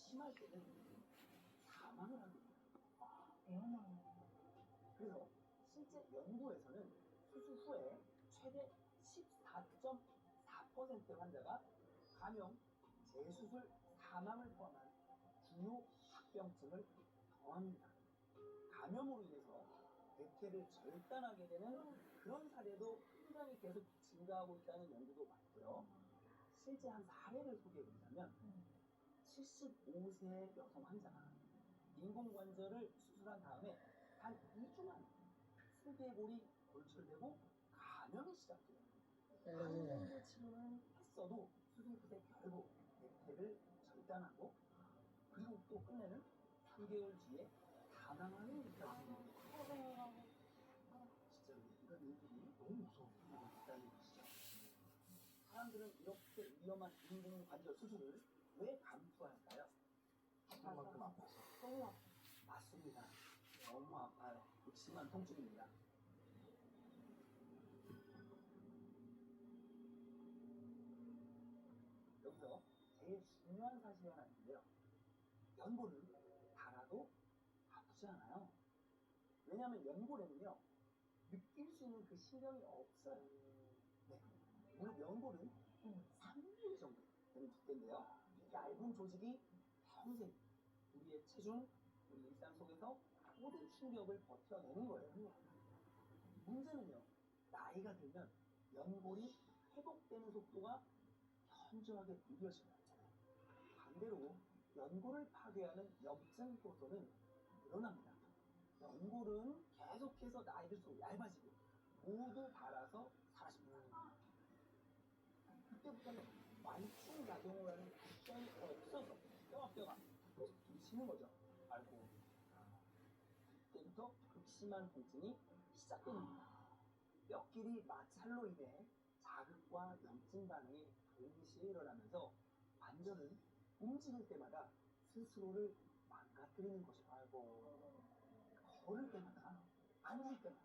심할 때는 사망을 하게 돼요. 위험하네. 그래서 실제 연구에서는 수술 후에 최대 14.4% 환자가 감염, 재수술, 사망을 포함한 주요 합병증을 경험합니다. 감염으로 인해서 백혈을 절단하게 되는 그런 사례도 굉장히 계속 증가하고 있다는 연구도 많고요. 실제 한 사례를 소개해드리자면 75세 여성 환자가 인공관절을 수술한 다음에 단 2주 만에 슬개골이 골절되고 감염이 시작돼요. 항생제 치료는 했어도 수술 끝에 결국 백혈을 절단하고 그리고 또 끝내는 3개월 뒤에 사망하는 일까지 생깁니다. 진짜 이런 일들이 너무 무서워요. 있다는 것이죠. 사람들은 이렇게 위험한 인공관절 수술을 왜 감수할까요? 그만큼 아파서. 너무 아파. 맞습니다. 너무 아파요. 극심한 통증입니다. 여기서 제일 중요한 사실이 하나 있는데요. 연골은 달아도 아프지 않아요. 왜냐하면 연골에는요, 느낄 수 있는 그 신경이 없어요. 네. 무릎 연골은 3mm 정도 되는 두께인데요. 얇은 조직이 평생 우리의 체중, 우리 일상 속에서 모든 충격을 버텨내는 거예요. 문제는요, 나이가 들면 연골이 회복되는 속도가 현저하게 느려집니다. 반대로 연골을 파괴하는 염증 효소는 늘어납니다. 연골은 계속해서 나이 들수록 얇아지고 모두 닳아서 사라집니다. 그때부터는 완충 작용을 하는 쿠션이 없어서 뼈가 부딪히는 거죠. 아이고. 그때부터 극심한 통증이 시작됩니다. 뼈끼리 마찰로 인해 자극과 염증 반응이 동시에 일어나면서 관절은 움직일 때마다 스스로를 망가뜨리는 것이죠. 아이고. 걸을 때마다, 앉을 때마다,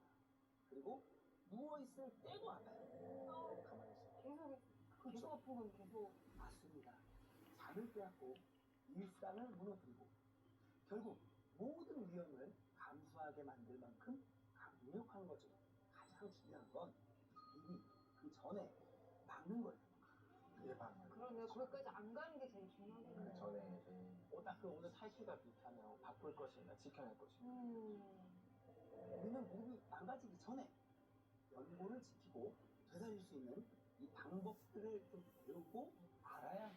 그리고 누워있을 때도 아파요. 가만히 있어. 계속 아픈 건 계속. 맞습니다. 잠을 빼앗고 일상을 무너뜨리고 결국 모든 위험을 감수하게 만들 만큼 강력한 거죠. 가장 중요한 건 이미 그 전에 막는 거예요. 예방. 그러네. 거기까지 안 가는 게 제일 중요하겠네. 그 전에 이제 딱 그 오늘 탈피가 비슷하네요. 바꿀 것인가 지켜낼 것인가. 우리는 몸이 망가지기 전에 연골을 지키고 되살릴 수 있는 이 방법들을 좀 배우고 알아야